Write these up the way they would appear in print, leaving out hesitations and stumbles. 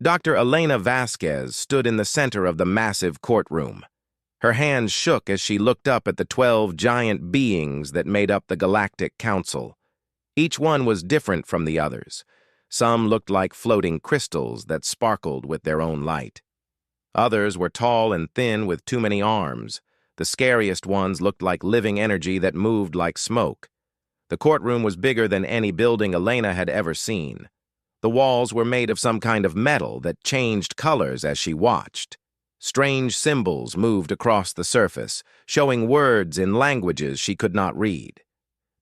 Dr. Elena Vasquez stood in the center of the massive courtroom. Her hands shook as she looked up at the 12 giant beings that made up the Galactic Council. Each one was different from the others. Some looked like floating crystals that sparkled with their own light. Others were tall and thin with too many arms. The scariest ones looked like living energy that moved like smoke. The courtroom was bigger than any building Elena had ever seen. The walls were made of some kind of metal that changed colors as she watched. Strange symbols moved across the surface, showing words in languages she could not read.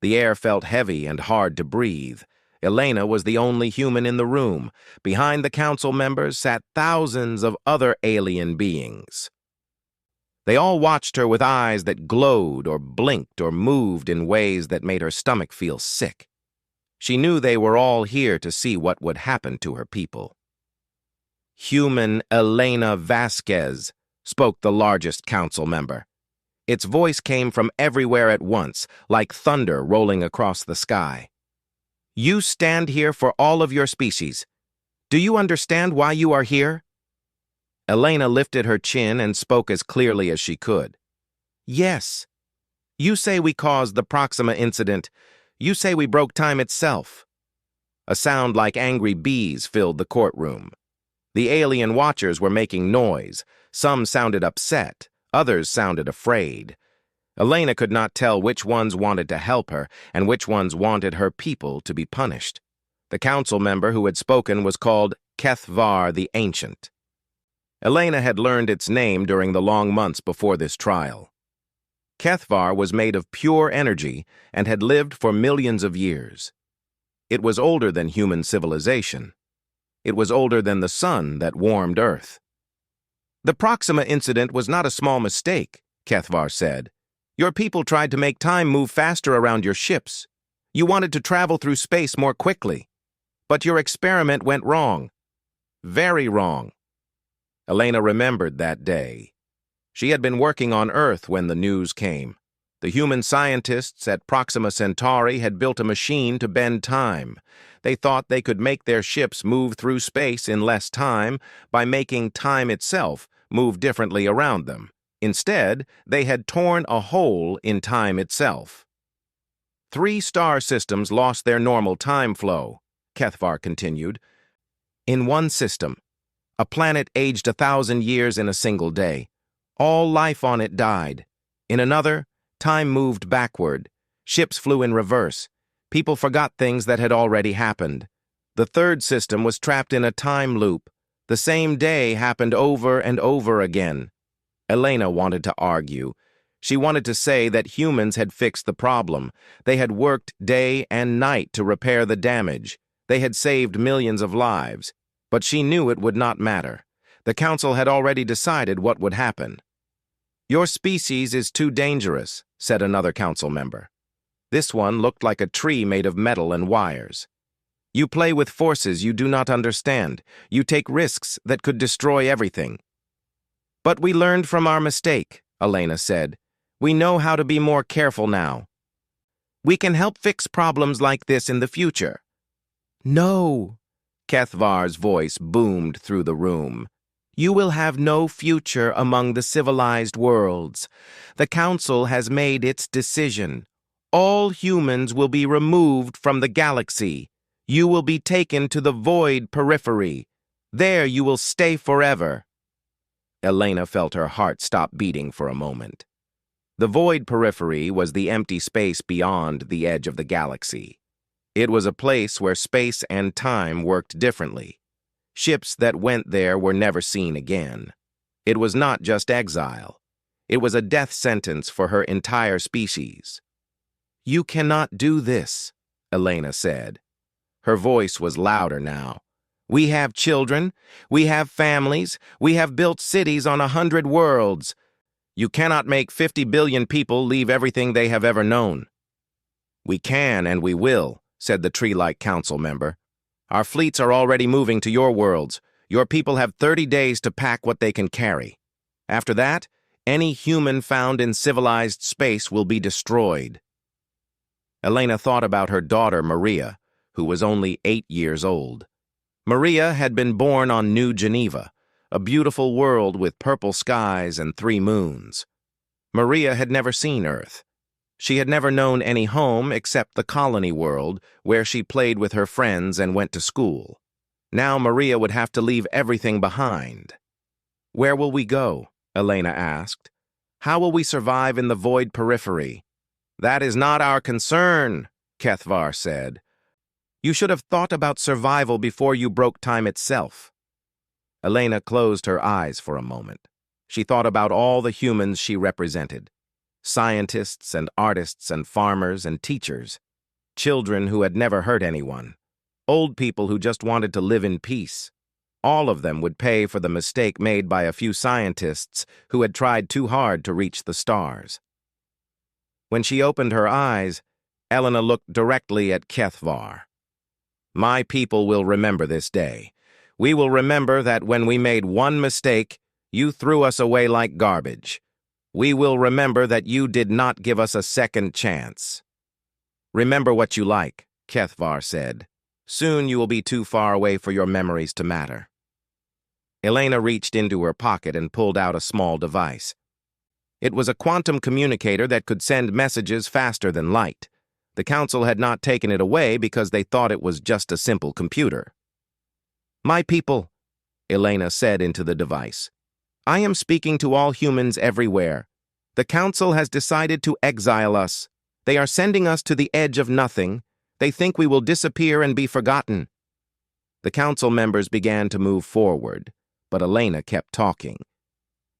The air felt heavy and hard to breathe. Elena was the only human in the room. Behind the council members sat thousands of other alien beings. They all watched her with eyes that glowed or blinked or moved in ways that made her stomach feel sick. She knew they were all here to see what would happen to her people. "Human Elena Vasquez," spoke the largest council member. Its voice came from everywhere at once, like thunder rolling across the sky. "You stand here for all of your species. Do you understand why you are here?" Elena lifted her chin and spoke as clearly as she could. "Yes. You say we caused the Proxima incident. You say we broke time itself." A sound like angry bees filled the courtroom. The alien watchers were making noise. Some sounded upset, others sounded afraid. Elena could not tell which ones wanted to help her and which ones wanted her people to be punished. The council member who had spoken was called HFY the Ancient. Elena had learned its name during the long months before this trial. HFY was made of pure energy and had lived for millions of years. It was older than human civilization. It was older than the sun that warmed Earth. "The Proxima incident was not a small mistake," HFY said. "Your people tried to make time move faster around your ships. You wanted to travel through space more quickly. But your experiment went wrong. Very wrong." Elena remembered that day. She had been working on Earth when the news came. The human scientists at Proxima Centauri had built a machine to bend time. They thought they could make their ships move through space in less time by making time itself move differently around them. Instead, they had torn a hole in time itself. 3 star systems lost their normal time flow, HFY continued. In one system, a planet aged 1,000 years in a single day. All life on it died. In another, time moved backward. Ships flew in reverse. People forgot things that had already happened. The third system was trapped in a time loop. The same day happened over and over again. Elena wanted to argue. She wanted to say that humans had fixed the problem. They had worked day and night to repair the damage. They had saved millions of lives. But she knew it would not matter. The council had already decided what would happen. "Your species is too dangerous," said another council member. This one looked like a tree made of metal and wires. "You play with forces you do not understand. You take risks that could destroy everything." "But we learned from our mistake," Elena said. "We know how to be more careful now. We can help fix problems like this in the future." "No," HFY's voice boomed through the room. "You will have no future among the civilized worlds. The Council has made its decision. All humans will be removed from the galaxy. You will be taken to the void periphery. There you will stay forever." Elena felt her heart stop beating for a moment. The void periphery was the empty space beyond the edge of the galaxy. It was a place where space and time worked differently. Ships that went there were never seen again. It was not just exile. It was a death sentence for her entire species. "You cannot do this," Elena said. Her voice was louder now. "We have children. We have families. We have built cities on 100 worlds. You cannot make 50 billion people leave everything they have ever known." "We can and we will," said the tree-like council member. "Our fleets are already moving to your worlds. Your people have 30 days to pack what they can carry. After that, any human found in civilized space will be destroyed." Elena thought about her daughter, Maria, who was only 8 years old. Maria had been born on New Geneva, a beautiful world with purple skies and 3 moons. Maria had never seen Earth. She had never known any home except the colony world, where she played with her friends and went to school. Now Maria would have to leave everything behind. "Where will we go?" Elena asked. "How will we survive in the void periphery?" "That is not our concern," Kethvar said. "You should have thought about survival before you broke time itself." Elena closed her eyes for a moment. She thought about all the humans she represented. Scientists and artists and farmers and teachers. Children who had never hurt anyone. Old people who just wanted to live in peace. All of them would pay for the mistake made by a few scientists who had tried too hard to reach the stars. When she opened her eyes, Elena looked directly at Kethvar. "My people will remember this day. We will remember that when we made one mistake, you threw us away like garbage. We will remember that you did not give us a second chance." "Remember what you like," Kethvar said. "Soon you will be too far away for your memories to matter." Elena reached into her pocket and pulled out a small device. It was a quantum communicator that could send messages faster than light. The council had not taken it away because they thought it was just a simple computer. "My people," Elena said into the device, "I am speaking to all humans everywhere. The council has decided to exile us. They are sending us to the edge of nothing. They think we will disappear and be forgotten." The council members began to move forward, but Elena kept talking.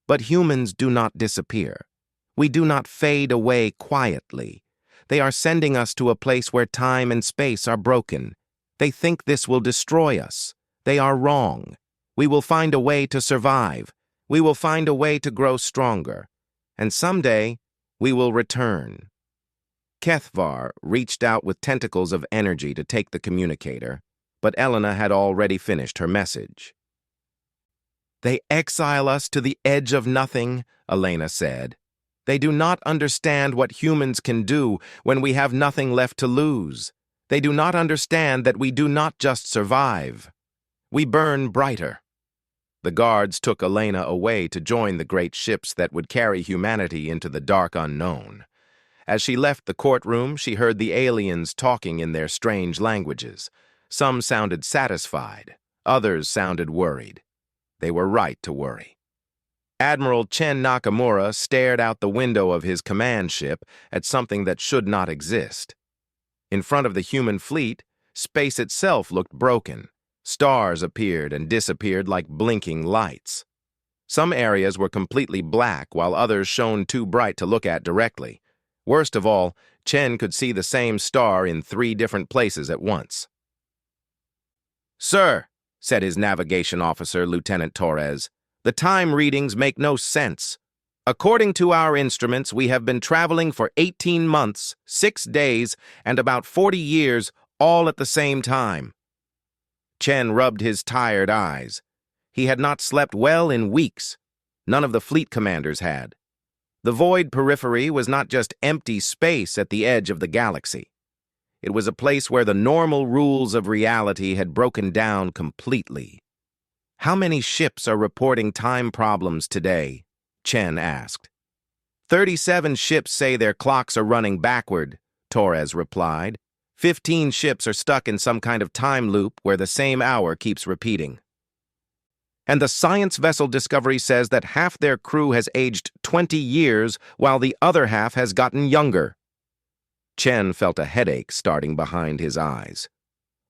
"But humans do not disappear. We do not fade away quietly. They are sending us to a place where time and space are broken. They think this will destroy us. They are wrong. We will find a way to survive. We will find a way to grow stronger. And someday, we will return." Kethvar reached out with tentacles of energy to take the communicator, but Elena had already finished her message. "They exile us to the edge of nothing," Elena said. "They do not understand what humans can do when we have nothing left to lose. They do not understand that we do not just survive. We burn brighter." The guards took Elena away to join the great ships that would carry humanity into the dark unknown. As she left the courtroom, she heard the aliens talking in their strange languages. Some sounded satisfied, others sounded worried. They were right to worry. Admiral Chen Nakamura stared out the window of his command ship at something that should not exist. In front of the human fleet, space itself looked broken. Stars appeared and disappeared like blinking lights. Some areas were completely black, while others shone too bright to look at directly. Worst of all, Chen could see the same star in 3 different places at once. "Sir," said his navigation officer, Lieutenant Torres, "the time readings make no sense. According to our instruments, we have been traveling for 18 months, 6 days, and about 40 years, all at the same time." Chen rubbed his tired eyes. He had not slept well in weeks. None of the fleet commanders had. The void periphery was not just empty space at the edge of the galaxy. It was a place where the normal rules of reality had broken down completely. "How many ships are reporting time problems today?" Chen asked. 37 ships say their clocks are running backward," Torres replied. 15 ships are stuck in some kind of time loop where the same hour keeps repeating. "And the science vessel Discovery says that half their crew has aged 20 years while the other half has gotten younger." Chen felt a headache starting behind his eyes.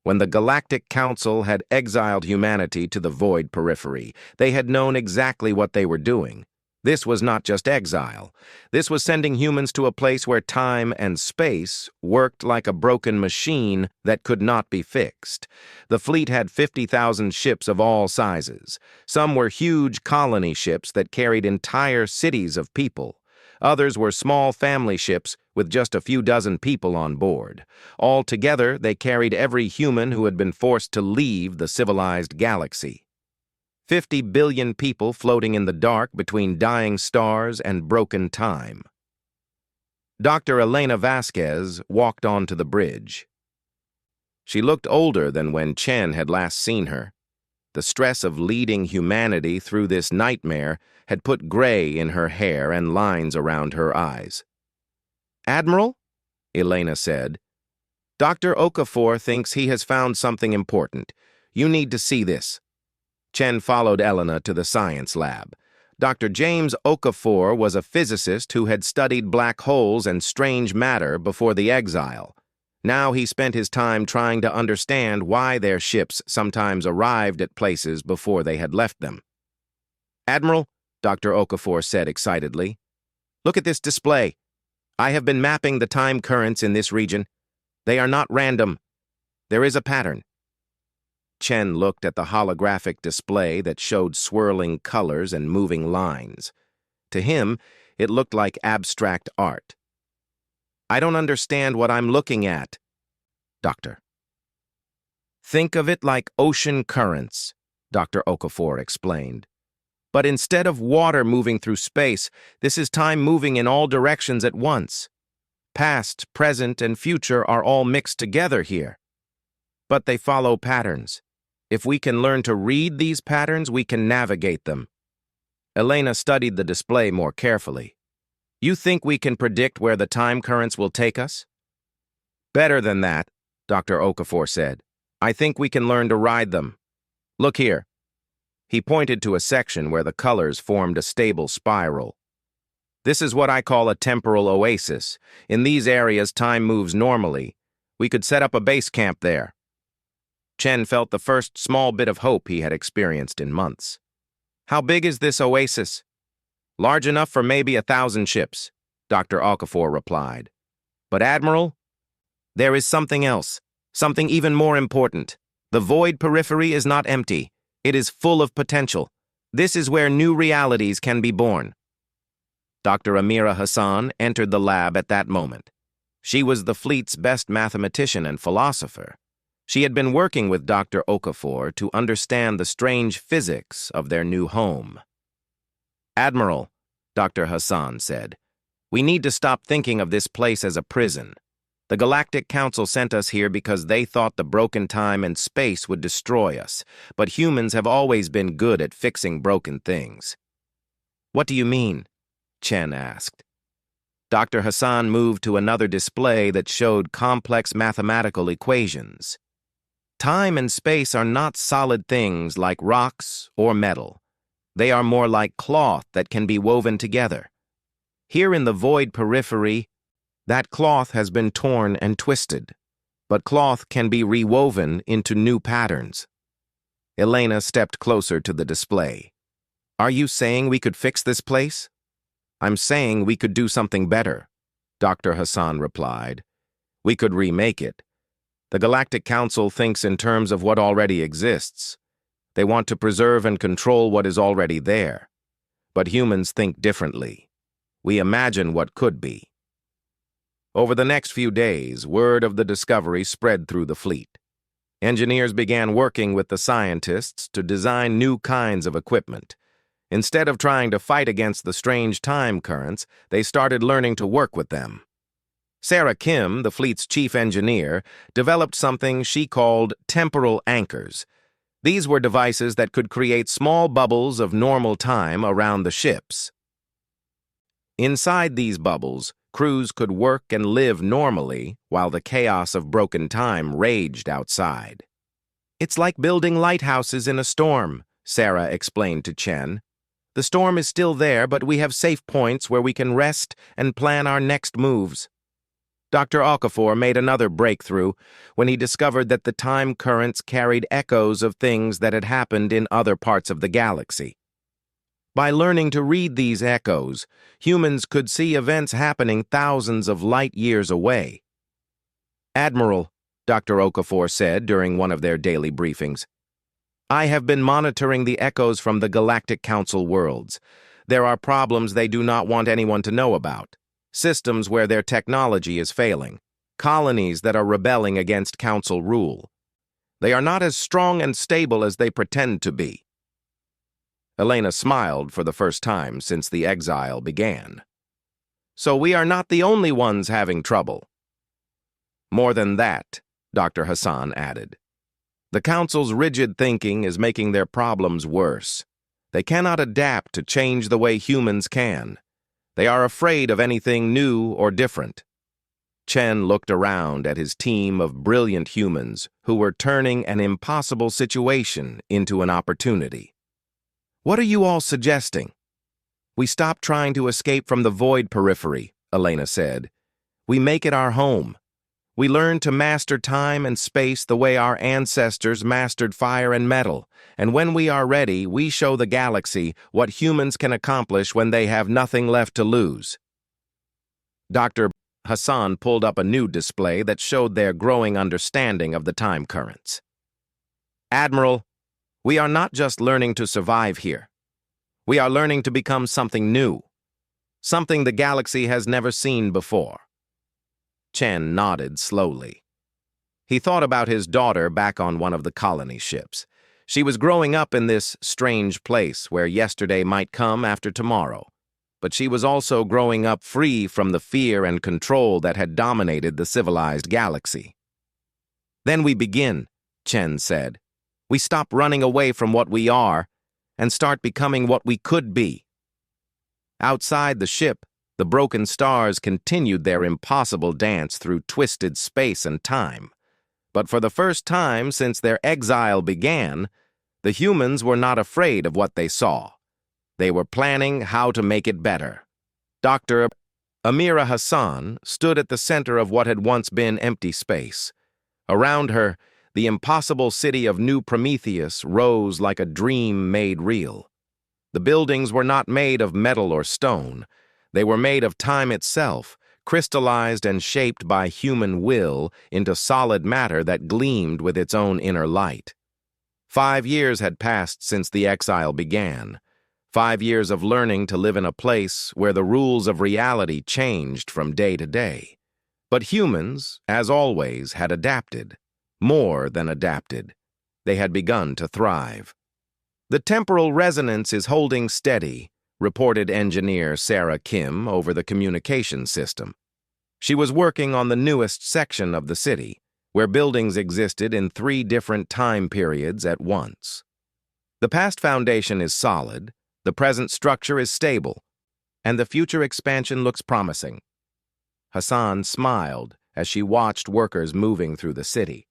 When the Galactic Council had exiled humanity to the void periphery, they had known exactly what they were doing. This was not just exile. This was sending humans to a place where time and space worked like a broken machine that could not be fixed. The fleet had 50,000 ships of all sizes. Some were huge colony ships that carried entire cities of people. Others were small family ships with just a few dozen people on board. Altogether, they carried every human who had been forced to leave the civilized galaxy. 50 billion people floating in the dark between dying stars and broken time. Dr. Elena Vasquez walked onto the bridge. She looked older than when Chen had last seen her. The stress of leading humanity through this nightmare had put gray in her hair and lines around her eyes. "Admiral," Elena said, "Dr. Okafor thinks he has found something important. You need to see this." Chen followed Elena to the science lab. Dr. James Okafor was a physicist who had studied black holes and strange matter before the Exile. Now he spent his time trying to understand why their ships sometimes arrived at places before they had left them. "Admiral," Dr. Okafor said excitedly, "look at this display. I have been mapping the time currents in this region. They are not random. There is a pattern." Chen looked at the holographic display that showed swirling colors and moving lines. To him, it looked like abstract art. "I don't understand what I'm looking at, Doctor." "Think of it like ocean currents," Dr. Okafor explained. "But instead of water moving through space, this is time moving in all directions at once. Past, present, and future are all mixed together here. But they follow patterns. If we can learn to read these patterns, we can navigate them." Elena studied the display more carefully. "You think we can predict where the time currents will take us?" "Better than that," Dr. Okafor said. "I think we can learn to ride them. Look here." He pointed to a section where the colors formed a stable spiral. "This is what I call a temporal oasis. In these areas, time moves normally. We could set up a base camp there." Chen felt the first small bit of hope he had experienced in months. "How big is this oasis?" "Large enough for maybe 1,000 ships," Dr. Okafor replied. "But Admiral, there is something else, something even more important. The void periphery is not empty. It is full of potential. This is where new realities can be born." Dr. Amira Hassan entered the lab at that moment. She was the fleet's best mathematician and philosopher. She had been working with Dr. Okafor to understand the strange physics of their new home. "Admiral," Dr. Hassan said, "we need to stop thinking of this place as a prison. The Galactic Council sent us here because they thought the broken time and space would destroy us, but humans have always been good at fixing broken things." "What do you mean?" Chen asked. Dr. Hassan moved to another display that showed complex mathematical equations. Time and space are not solid things like rocks or metal. They are more like cloth that can be woven together. Here in the void periphery, that cloth has been torn and twisted, but cloth can be rewoven into new patterns. Elena stepped closer to the display. "Are you saying we could fix this place?" "I'm saying we could do something better," Dr. Hassan replied. "We could remake it. The Galactic Council thinks in terms of what already exists. They want to preserve and control what is already there. But humans think differently. We imagine what could be." Over the next few days, word of the discovery spread through the fleet. Engineers began working with the scientists to design new kinds of equipment. Instead of trying to fight against the strange time currents, they started learning to work with them. Sarah Kim, the fleet's chief engineer, developed something she called temporal anchors. These were devices that could create small bubbles of normal time around the ships. Inside these bubbles, crews could work and live normally while the chaos of broken time raged outside. "It's like building lighthouses in a storm," Sarah explained to Chen. "The storm is still there, but we have safe points where we can rest and plan our next moves." Dr. Okafor made another breakthrough when he discovered that the time currents carried echoes of things that had happened in other parts of the galaxy. By learning to read these echoes, humans could see events happening thousands of light years away. "Admiral," Dr. Okafor said during one of their daily briefings, "I have been monitoring the echoes from the Galactic Council worlds. There are problems they do not want anyone to know about. Systems where their technology is failing. Colonies that are rebelling against Council rule. They are not as strong and stable as they pretend to be." Elena smiled for the first time since the exile began. "So we are not the only ones having trouble." "More than that," Dr. Hassan added. The Council's rigid thinking is making their problems worse. They cannot adapt to change the way humans can. They are afraid of anything new or different. Chen looked around at his team of brilliant humans who were turning an impossible situation into an opportunity. "What are you all suggesting?" "We stop trying to escape from the void periphery," Elena said. "We make it our home. We learn to master time and space the way our ancestors mastered fire and metal, and when we are ready, we show the galaxy what humans can accomplish when they have nothing left to lose." Dr. Hassan pulled up a new display that showed their growing understanding of the time currents. "Admiral, we are not just learning to survive here. We are learning to become something new, something the galaxy has never seen before." Chen nodded slowly. He thought about his daughter back on one of the colony ships. She was growing up in this strange place where yesterday might come after tomorrow, but she was also growing up free from the fear and control that had dominated the civilized galaxy. "Then we begin," Chen said. "We stop running away from what we are and start becoming what we could be." Outside the ship, the broken stars continued their impossible dance through twisted space and time. But for the first time since their exile began, the humans were not afraid of what they saw. They were planning how to make it better. Dr. Amira Hassan stood at the center of what had once been empty space. Around her, the impossible city of New Prometheus rose like a dream made real. The buildings were not made of metal or stone. They were made of time itself, crystallized and shaped by human will into solid matter that gleamed with its own inner light. 5 years had passed since the exile began. 5 years of learning to live in a place where the rules of reality changed from day to day. But humans, as always, had adapted. More than adapted. They had begun to thrive. "The temporal resonance is holding steady," reported engineer Sarah Kim over the communication system. She was working on the newest section of the city, where buildings existed in 3 different time periods at once. "The past foundation is solid, the present structure is stable, and the future expansion looks promising." Hassan smiled as she watched workers moving through the city.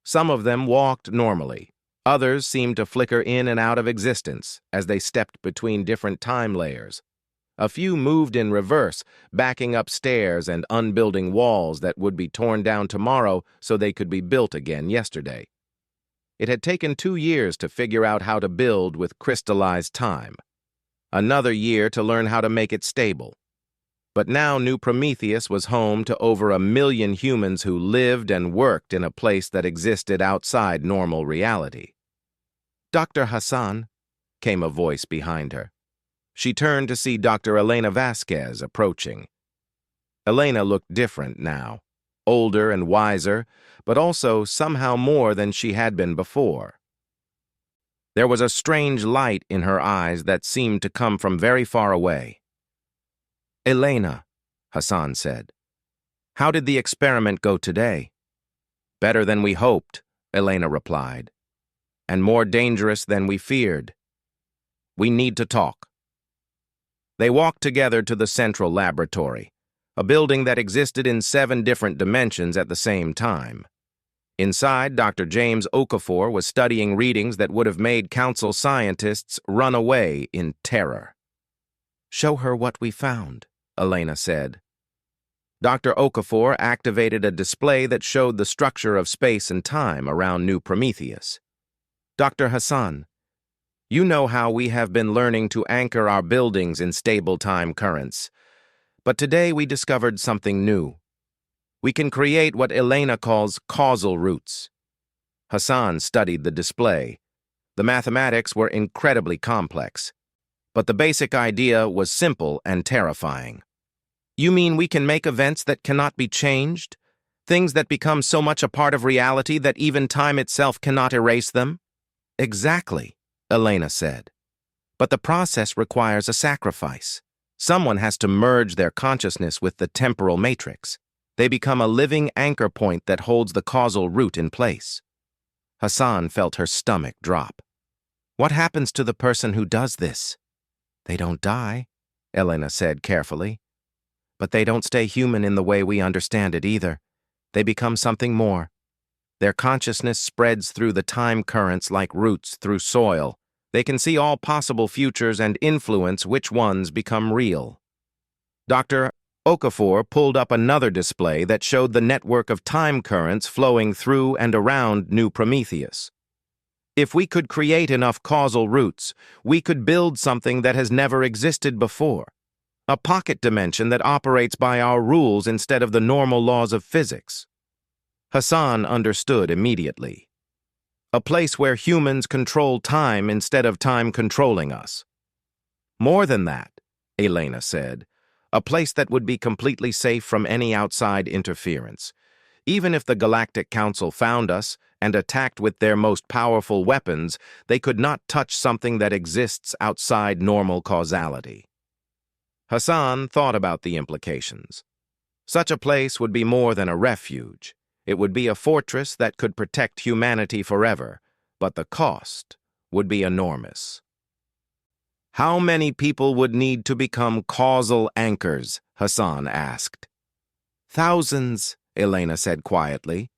Some of them walked normally. Others seemed to flicker in and out of existence as they stepped between different time layers. A few moved in reverse, backing up stairs and unbuilding walls that would be torn down tomorrow so they could be built again yesterday. It had taken 2 years to figure out how to build with crystallized time. Another year to learn how to make it stable. But now New Prometheus was home to over 1 million humans who lived and worked in a place that existed outside normal reality. "Dr. Hassan," came a voice behind her. She turned to see Dr. Elena Vasquez approaching. Elena looked different now, older and wiser, but also somehow more than she had been before. There was a strange light in her eyes that seemed to come from very far away. "Elena," Hassan said, "how did the experiment go today?" "Better than we hoped," Elena replied, "and more dangerous than we feared. We need to talk." They walked together to the central laboratory, a building that existed in 7 different dimensions at the same time. Inside, Dr. James Okafor was studying readings that would have made council scientists run away in terror. "Show her what we found," Elena said. Dr. Okafor activated a display that showed the structure of space and time around New Prometheus. "Dr. Hassan, you know how we have been learning to anchor our buildings in stable time currents. But today we discovered something new. We can create what Elena calls causal roots." Hassan studied the display. The mathematics were incredibly complex, but the basic idea was simple and terrifying. "You mean we can make events that cannot be changed? Things that become so much a part of reality that even time itself cannot erase them?" "Exactly," Elena said. "But the process requires a sacrifice. Someone has to merge their consciousness with the temporal matrix. They become a living anchor point that holds the causal root in place." Hassan felt her stomach drop. What happens to the person who does this? They don't die, Elena said carefully. But they don't stay human in the way we understand it either. They become something more. Their consciousness spreads through the time currents like roots through soil. They can see all possible futures and influence which ones become real. Dr. Okafor pulled up another display that showed the network of time currents flowing through and around New Prometheus. If we could create enough causal roots, we could build something that has never existed before. A pocket dimension that operates by our rules instead of the normal laws of physics. Hassan understood immediately. A place where humans control time instead of time controlling us. More than that, Elena said, a place that would be completely safe from any outside interference. Even if the Galactic Council found us and attacked with their most powerful weapons, they could not touch something that exists outside normal causality. Hassan thought about the implications. Such a place would be more than a refuge. It would be a fortress that could protect humanity forever, but the cost would be enormous. How many people would need to become causal anchors? Hassan asked. Thousands, Elena said quietly.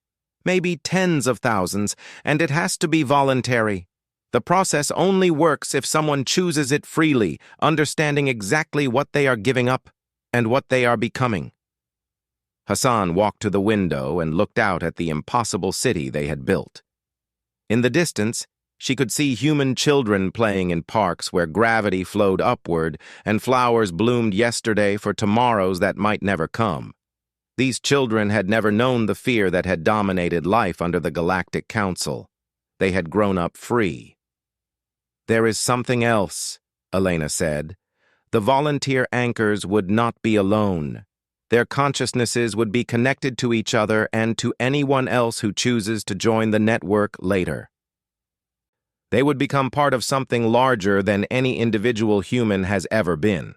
Maybe tens of thousands, and it has to be voluntary. The process only works if someone chooses it freely, understanding exactly what they are giving up and what they are becoming. Hassan walked to the window and looked out at the impossible city they had built. In the distance, she could see human children playing in parks where gravity flowed upward and flowers bloomed yesterday for tomorrows that might never come. These children had never known the fear that had dominated life under the Galactic Council. They had grown up free. There is something else, Elena said. The volunteer anchors would not be alone. Their consciousnesses would be connected to each other and to anyone else who chooses to join the network later. They would become part of something larger than any individual human has ever been.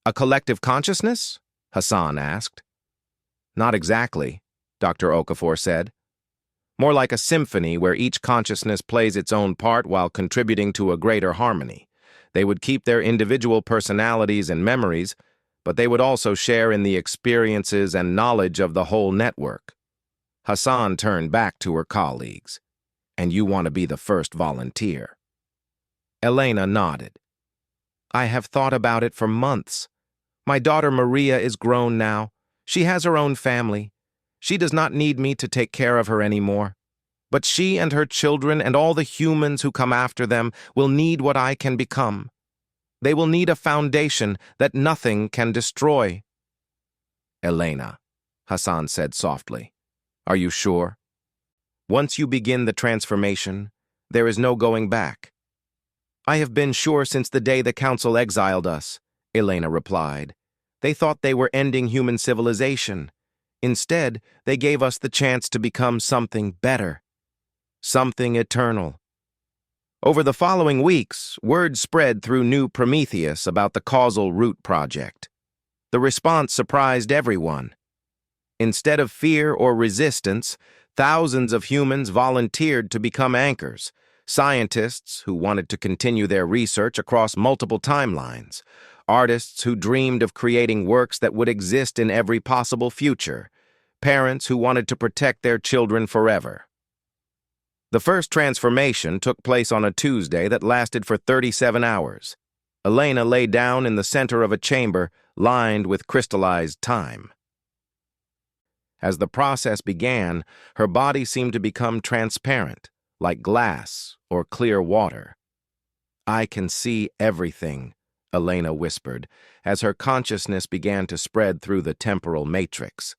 A collective consciousness? Hassan asked. Not exactly, Dr. Okafor said. More like a symphony where each consciousness plays its own part while contributing to a greater harmony. They would keep their individual personalities and memories, but they would also share in the experiences and knowledge of the whole network. Hassan turned back to her colleagues. And you want to be the first volunteer? Elena nodded. I have thought about it for months. My daughter Maria is grown now. She has her own family. She does not need me to take care of her anymore. But she and her children and all the humans who come after them will need what I can become. They will need a foundation that nothing can destroy. Elena, Hassan said softly, are you sure? Once you begin the transformation, there is no going back. I have been sure since the day the Council exiled us, Elena replied. They thought they were ending human civilization. Instead, they gave us the chance to become something better. Something eternal. Over the following weeks, word spread through New Prometheus about the Causal Root Project. The response surprised everyone. Instead of fear or resistance, thousands of humans volunteered to become anchors, scientists who wanted to continue their research across multiple timelines, artists who dreamed of creating works that would exist in every possible future, parents who wanted to protect their children forever. The first transformation took place on a Tuesday that lasted for 37 hours. Elena lay down in the center of a chamber lined with crystallized time. As the process began, her body seemed to become transparent, like glass or clear water. I can see everything, Elena whispered, as her consciousness began to spread through the temporal matrix.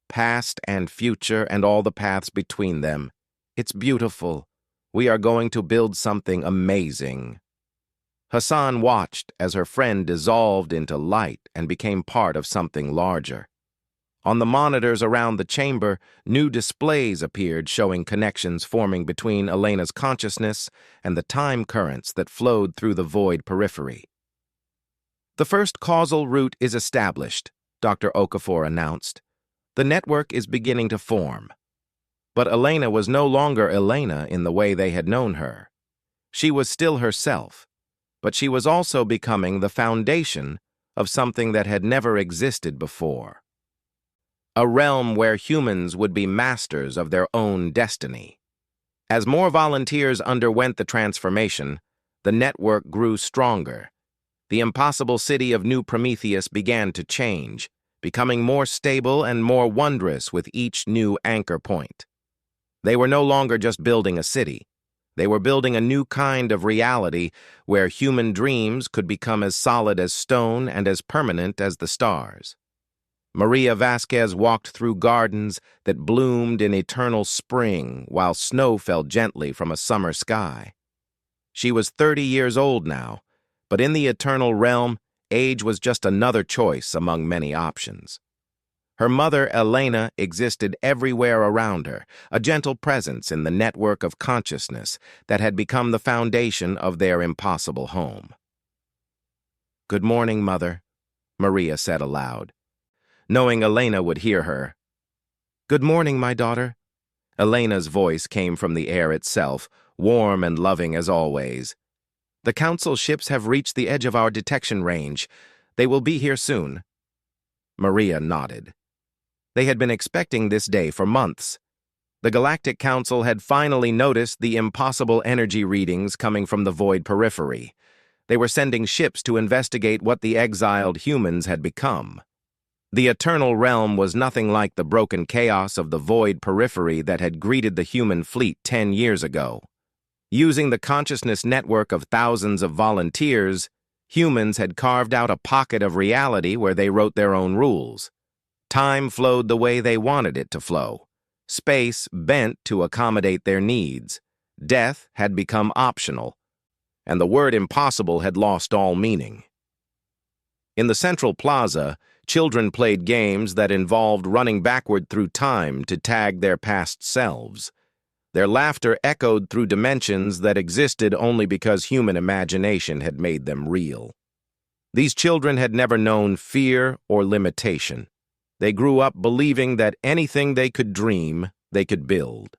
Past and future and all the paths between them. It's beautiful. We are going to build something amazing. Hassan watched as her friend dissolved into light and became part of something larger. On the monitors around the chamber, new displays appeared showing connections forming between Elena's consciousness and the time currents that flowed through the void periphery. The first causal root is established, Dr. Okafor announced. The network is beginning to form. But Elena was no longer Elena in the way they had known her. She was still herself, but she was also becoming the foundation of something that had never existed before. A realm where humans would be masters of their own destiny. As more volunteers underwent the transformation, the network grew stronger. The impossible city of New Prometheus began to change, becoming more stable and more wondrous with each new anchor point. They were no longer just building a city. They were building a new kind of reality where human dreams could become as solid as stone and as permanent as the stars. Maria Vasquez walked through gardens that bloomed in eternal spring while snow fell gently from a summer sky. She was 30 years old now, but in the eternal realm, age was just another choice among many options. Her mother, Elena, existed everywhere around her, a gentle presence in the network of consciousness that had become the foundation of their impossible home. "Good morning, Mother," Maria said aloud, knowing Elena would hear her. "Good morning, my daughter." Elena's voice came from the air itself, warm and loving as always. "The Council ships have reached the edge of our detection range. They will be here soon." Maria nodded. They had been expecting this day for months. The Galactic Council had finally noticed the impossible energy readings coming from the void periphery. They were sending ships to investigate what the exiled humans had become. The eternal realm was nothing like the broken chaos of the void periphery that had greeted the human fleet 10 years ago. Using the consciousness network of thousands of volunteers, humans had carved out a pocket of reality where they wrote their own rules. Time flowed the way they wanted it to flow. Space bent to accommodate their needs. Death had become optional, and the word impossible had lost all meaning. In the central plaza, children played games that involved running backward through time to tag their past selves. Their laughter echoed through dimensions that existed only because human imagination had made them real. These children had never known fear or limitation. They grew up believing that anything they could dream, they could build.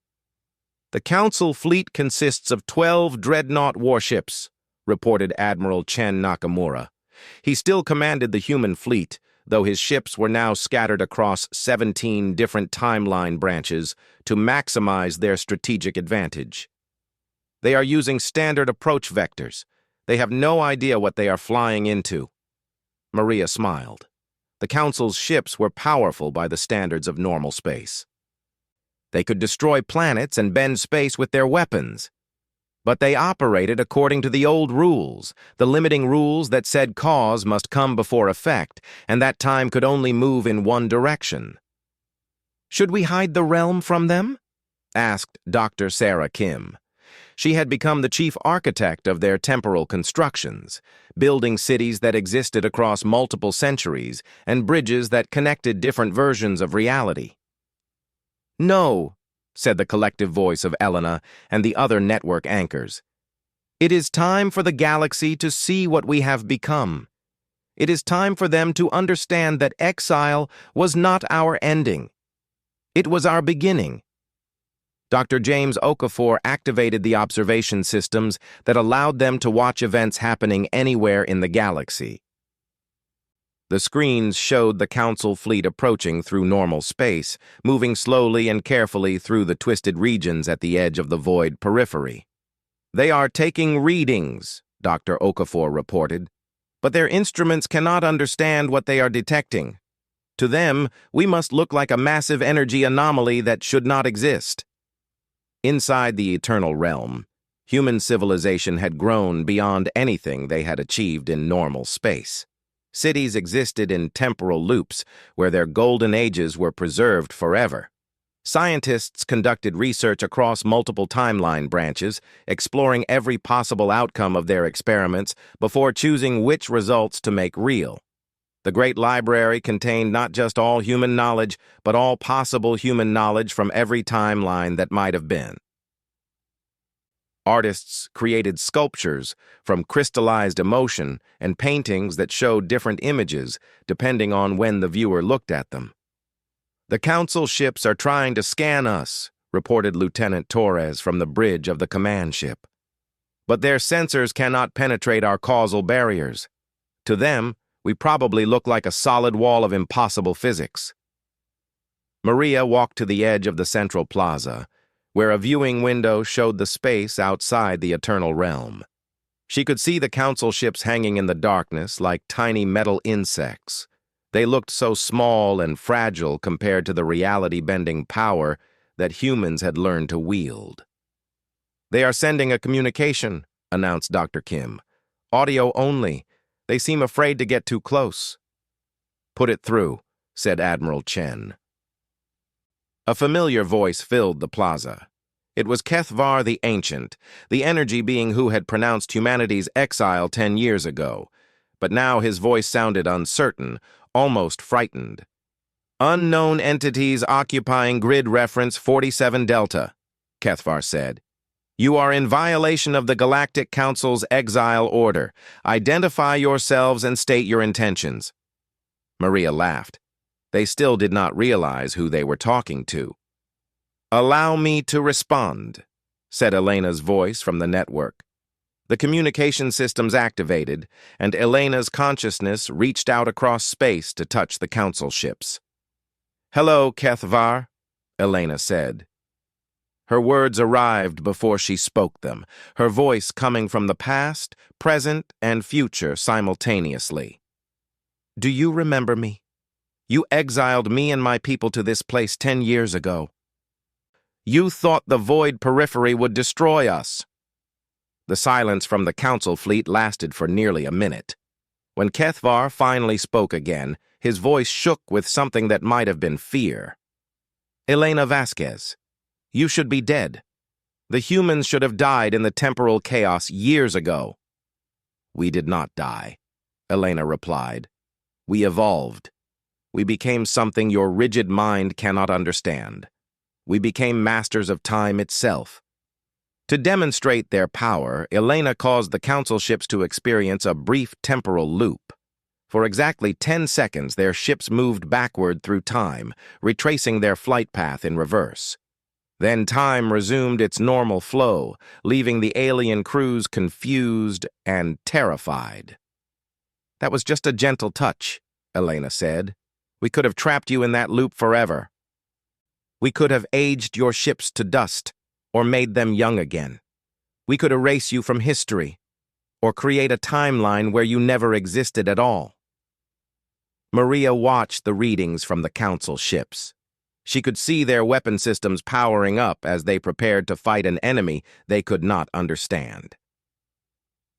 "The Council fleet consists of 12 dreadnought warships," reported Admiral Chen Nakamura. He still commanded the human fleet, though his ships were now scattered across 17 different timeline branches to maximize their strategic advantage. "They are using standard approach vectors. They have no idea what they are flying into." Maria smiled. The Council's ships were powerful by the standards of normal space. They could destroy planets and bend space with their weapons. But they operated according to the old rules, the limiting rules that said cause must come before effect, and that time could only move in one direction. "Should we hide the realm from them?" asked Dr. Sarah Kim. She had become the chief architect of their temporal constructions, building cities that existed across multiple centuries and bridges that connected different versions of reality. "No," said the collective voice of Elena and the other network anchors. "It is time for the galaxy to see what we have become. It is time for them to understand that exile was not our ending. It was our beginning." Dr. James Okafor activated the observation systems that allowed them to watch events happening anywhere in the galaxy. The screens showed the Council fleet approaching through normal space, moving slowly and carefully through the twisted regions at the edge of the void periphery. "They are taking readings," Dr. Okafor reported, "but their instruments cannot understand what they are detecting. To them, we must look like a massive energy anomaly that should not exist." Inside the eternal realm, human civilization had grown beyond anything they had achieved in normal space. Cities existed in temporal loops where their golden ages were preserved forever. Scientists conducted research across multiple timeline branches, exploring every possible outcome of their experiments before choosing which results to make real. The Great Library contained not just all human knowledge, but all possible human knowledge from every timeline that might have been. Artists created sculptures from crystallized emotion and paintings that showed different images depending on when the viewer looked at them. "The Council ships are trying to scan us," reported Lieutenant Torres from the bridge of the command ship. But their sensors cannot penetrate our causal barriers. To them, we probably look like a solid wall of impossible physics. Maria walked to the edge of the central plaza, where a viewing window showed the space outside the Eternal Realm. She could see the council ships hanging in the darkness like tiny metal insects. They looked so small and fragile compared to the reality-bending power that humans had learned to wield. "They are sending a communication," announced Dr. Kim. "Audio only. They seem afraid to get too close." "Put it through," said Admiral Chen. A familiar voice filled the plaza. It was Kethvar the Ancient, the energy being who had pronounced humanity's exile 10 years ago. But now his voice sounded uncertain, almost frightened. "Unknown entities occupying grid reference 47 Delta," Kethvar said. "You are in violation of the Galactic Council's exile order. Identify yourselves and state your intentions." Maria laughed. They still did not realize who they were talking to. "Allow me to respond," said Elena's voice from the network. The communication systems activated, and Elena's consciousness reached out across space to touch the council ships. "Hello, Kethvar," Elena said. Her words arrived before she spoke them, her voice coming from the past, present, and future simultaneously. "Do you remember me? You exiled me and my people to this place 10 years ago. You thought the void periphery would destroy us." The silence from the council fleet lasted for nearly a minute. When Kethvar finally spoke again, his voice shook with something that might have been fear. "Elena Vasquez, you should be dead. The humans should have died in the temporal chaos years ago." "We did not die," Elena replied. "We evolved. We became something your rigid mind cannot understand. We became masters of time itself." To demonstrate their power, Elena caused the council ships to experience a brief temporal loop. For exactly 10 seconds, their ships moved backward through time, retracing their flight path in reverse. Then time resumed its normal flow, leaving the alien crews confused and terrified. "That was just a gentle touch," Elena said. "We could have trapped you in that loop forever. We could have aged your ships to dust, or made them young again. We could erase you from history, or create a timeline where you never existed at all." Maria watched the readings from the council ships. She could see their weapon systems powering up as they prepared to fight an enemy they could not understand.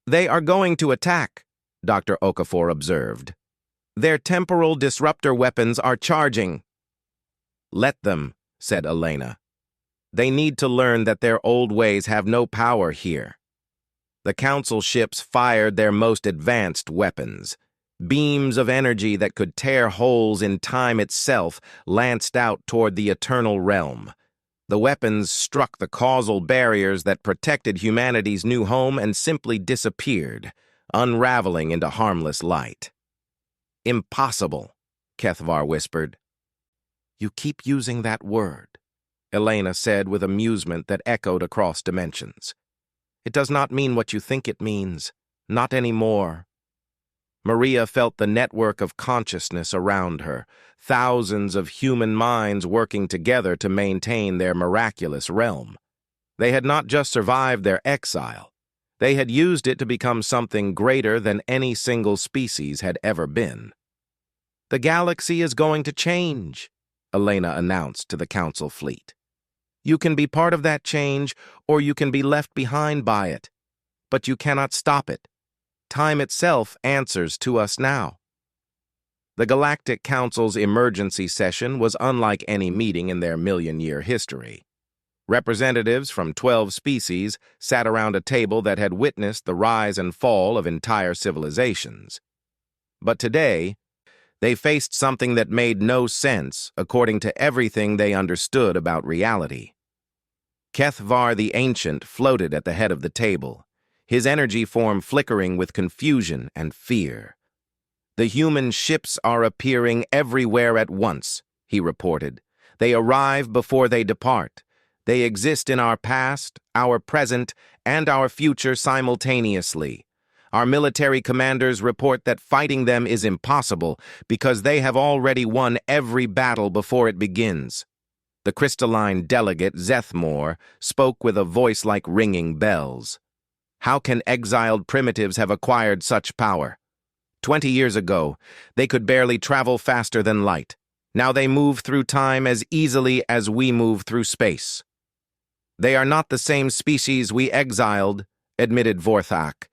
"They are going to attack," Dr. Okafor observed. "Their temporal disruptor weapons are charging." "Let them," said Elena. "They need to learn that their old ways have no power here." The council ships fired their most advanced weapons. Beams of energy that could tear holes in time itself lanced out toward the Eternal Realm. The weapons struck the causal barriers that protected humanity's new home and simply disappeared, unraveling into harmless light. "Impossible," Kethvar whispered. "You keep using that word," Elena said with amusement that echoed across dimensions. "It does not mean what you think it means. Not anymore." Maria felt the network of consciousness around her, thousands of human minds working together to maintain their miraculous realm. They had not just survived their exile. They had used it to become something greater than any single species had ever been. "The galaxy is going to change," Elena announced to the council fleet. "You can be part of that change, or you can be left behind by it. But you cannot stop it. Time itself answers to us now." The Galactic Council's emergency session was unlike any meeting in their million-year history. Representatives from 12 species sat around a table that had witnessed the rise and fall of entire civilizations. But today, they faced something that made no sense according to everything they understood about reality. Kethvar the Ancient floated at the head of the table, his energy form flickering with confusion and fear. "The human ships are appearing everywhere at once," he reported. "They arrive before they depart. They exist in our past, our present, and our future simultaneously. Our military commanders report that fighting them is impossible because they have already won every battle before it begins. The crystalline delegate, Zethmore, spoke with a voice like ringing bells. How can exiled primitives have acquired such power? 20 years ago, they could barely travel faster than light. Now they move through time as easily as we move through space. They are not the same species we exiled, admitted Vorthak,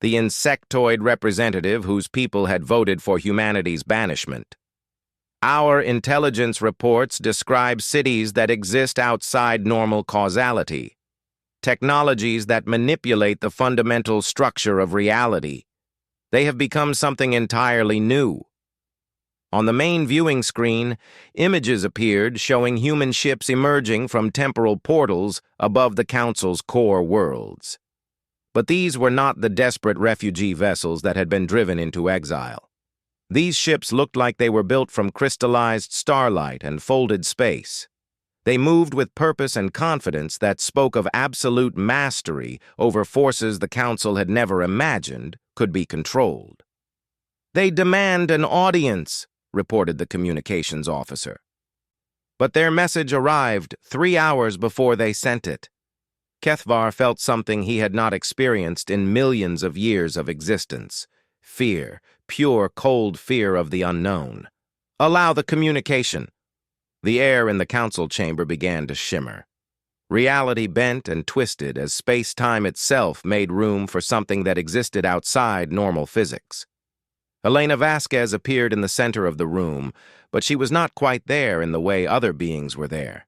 the insectoid representative whose people had voted for humanity's banishment. Our intelligence reports describe cities that exist outside normal causality, technologies that manipulate the fundamental structure of reality. They have become something entirely new. On the main viewing screen, images appeared showing human ships emerging from temporal portals above the Council's core worlds. But these were not the desperate refugee vessels that had been driven into exile. These ships looked like they were built from crystallized starlight and folded space. They moved with purpose and confidence that spoke of absolute mastery over forces the Council had never imagined could be controlled. "They demand an audience," reported the communications officer. But their message arrived 3 hours before they sent it. Kethvar felt something he had not experienced in millions of years of existence. Fear, pure, cold fear of the unknown. "Allow the communication." The air in the council chamber began to shimmer. Reality bent and twisted as space-time itself made room for something that existed outside normal physics. Elena Vasquez appeared in the center of the room, but she was not quite there in the way other beings were there.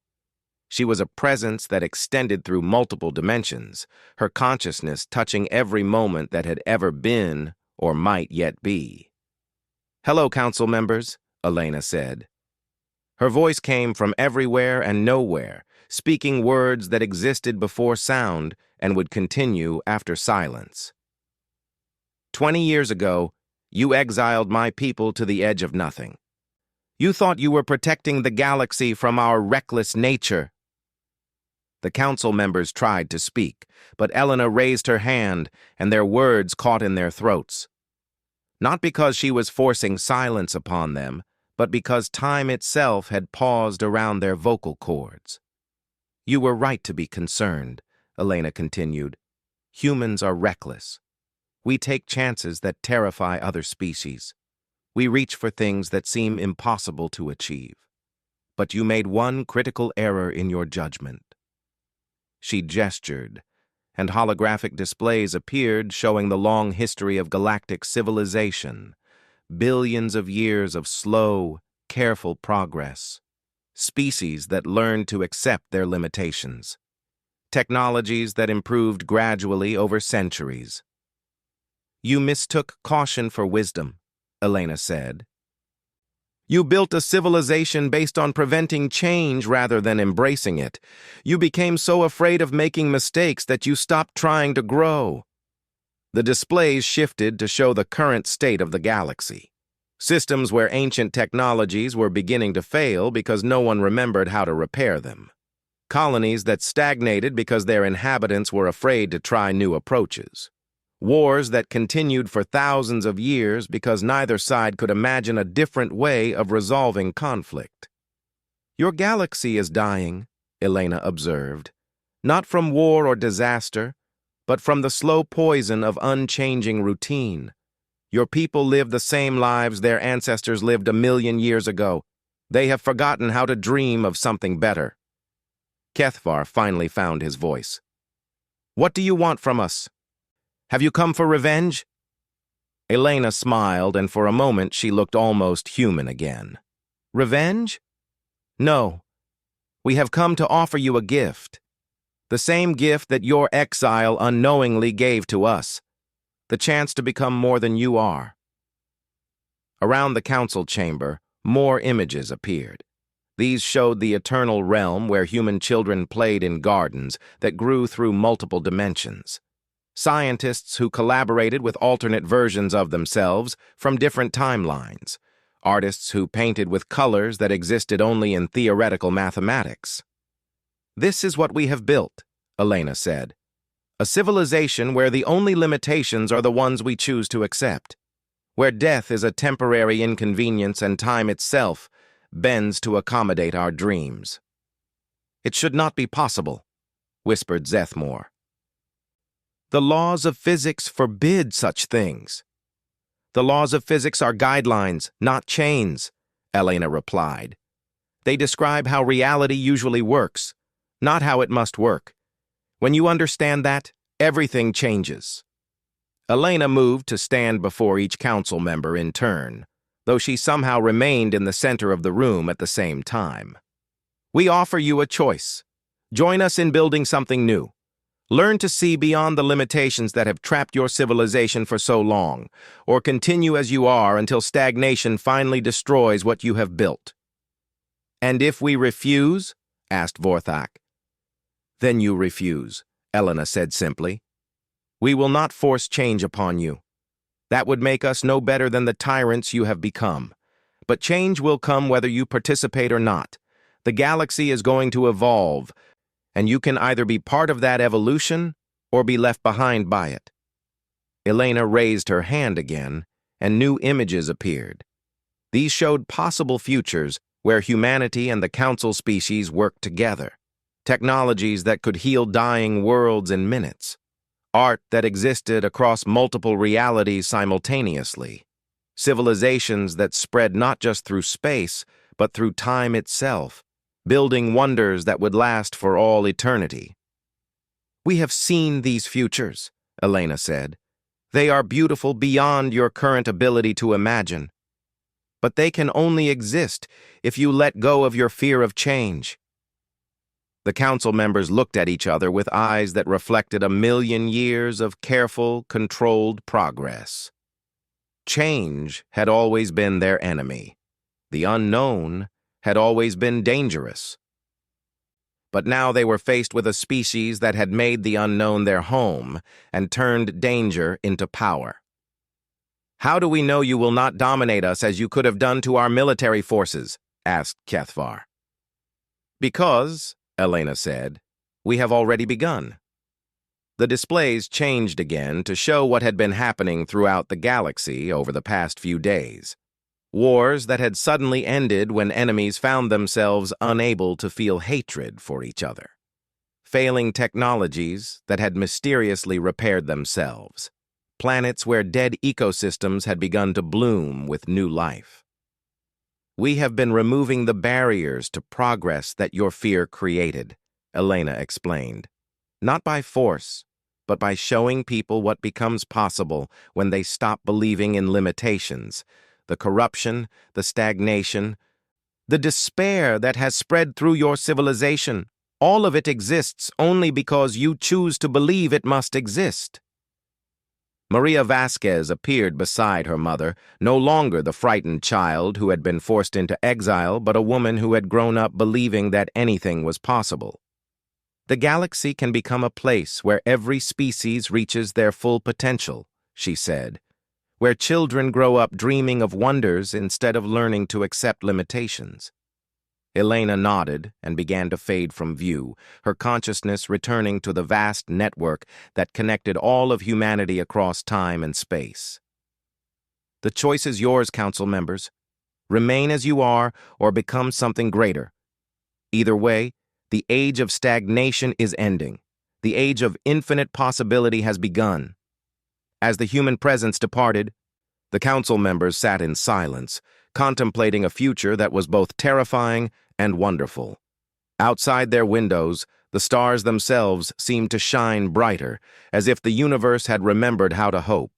She was a presence that extended through multiple dimensions, her consciousness touching every moment that had ever been or might yet be. "Hello, council members," Elena said. Her voice came from everywhere and nowhere, speaking words that existed before sound and would continue after silence. 20 years ago, you exiled my people to the edge of nothing. You thought you were protecting the galaxy from our reckless nature." The council members tried to speak, but Elena raised her hand, and their words caught in their throats. Not because she was forcing silence upon them, but because time itself had paused around their vocal cords. "You were right to be concerned," Elena continued. "Humans are reckless. We take chances that terrify other species. We reach for things that seem impossible to achieve. But you made one critical error in your judgment." She gestured, and holographic displays appeared showing the long history of galactic civilization, billions of years of slow, careful progress, species that learned to accept their limitations, technologies that improved gradually over centuries. "You mistook caution for wisdom," Elena said. "You built a civilization based on preventing change rather than embracing it. You became so afraid of making mistakes that you stopped trying to grow." The displays shifted to show the current state of the galaxy. Systems where ancient technologies were beginning to fail because no one remembered how to repair them. Colonies that stagnated because their inhabitants were afraid to try new approaches. Wars that continued for thousands of years because neither side could imagine a different way of resolving conflict. "Your galaxy is dying," Elena observed, "not from war or disaster, but from the slow poison of unchanging routine. Your people live the same lives their ancestors lived 1,000,000 years ago. They have forgotten how to dream of something better." Kethvar finally found his voice. "What do you want from us? Have you come for revenge?" Elena smiled, and for a moment she looked almost human again. "Revenge? No. We have come to offer you a gift. The same gift that your exile unknowingly gave to us. The chance to become more than you are." Around the council chamber, more images appeared. These showed the eternal realm where human children played in gardens that grew through multiple dimensions. Scientists who collaborated with alternate versions of themselves from different timelines. Artists who painted with colors that existed only in theoretical mathematics. This is what we have built, Elena said. A civilization where the only limitations are the ones we choose to accept, where death is a temporary inconvenience and time itself bends to accommodate our dreams. It should not be possible, whispered Zethmore. The laws of physics forbid such things. The laws of physics are guidelines, not chains, Elena replied. They describe how reality usually works, not how it must work. When you understand that, everything changes. Elena moved to stand before each council member in turn, though she somehow remained in the center of the room at the same time. We offer you a choice. Join us in building something new. Learn to see beyond the limitations that have trapped your civilization for so long, or continue as you are until stagnation finally destroys what you have built. And if we refuse? Asked Vorthak. Then you refuse, Elena said simply. We will not force change upon you. That would make us no better than the tyrants you have become. But change will come whether you participate or not. The galaxy is going to evolve, and you can either be part of that evolution or be left behind by it. Elena raised her hand again, and new images appeared. These showed possible futures where humanity and the council species worked together. Technologies that could heal dying worlds in minutes. Art that existed across multiple realities simultaneously. Civilizations that spread not just through space, but through time itself, building wonders that would last for all eternity. We have seen these futures, Elena said. They are beautiful beyond your current ability to imagine. But they can only exist if you let go of your fear of change. The council members looked at each other with eyes that reflected 1,000,000 years of careful, controlled progress. Change had always been their enemy. The unknown had always been dangerous. But now they were faced with a species that had made the unknown their home and turned danger into power. How do we know you will not dominate us as you could have done to our military forces? Asked Kethvar. Because, Elena said, we have already begun. The displays changed again to show what had been happening throughout the galaxy over the past few days. Wars that had suddenly ended when enemies found themselves unable to feel hatred for each other. Failing technologies that had mysteriously repaired themselves. Planets where dead ecosystems had begun to bloom with new life. We have been removing the barriers to progress that your fear created, Elena explained. Not by force, but by showing people what becomes possible when they stop believing in limitations, the corruption, the stagnation, the despair that has spread through your civilization. All of it exists only because you choose to believe it must exist. Maria Vasquez appeared beside her mother, no longer the frightened child who had been forced into exile, but a woman who had grown up believing that anything was possible. The galaxy can become a place where every species reaches their full potential, she said, where children grow up dreaming of wonders instead of learning to accept limitations. Elena nodded and began to fade from view, her consciousness returning to the vast network that connected all of humanity across time and space. The choice is yours, council members. Remain as you are or become something greater. Either way, the age of stagnation is ending. The age of infinite possibility has begun. As the human presence departed, the council members sat in silence, contemplating a future that was both terrifying and wonderful. Outside their windows, the stars themselves seemed to shine brighter, as if the universe had remembered how to hope.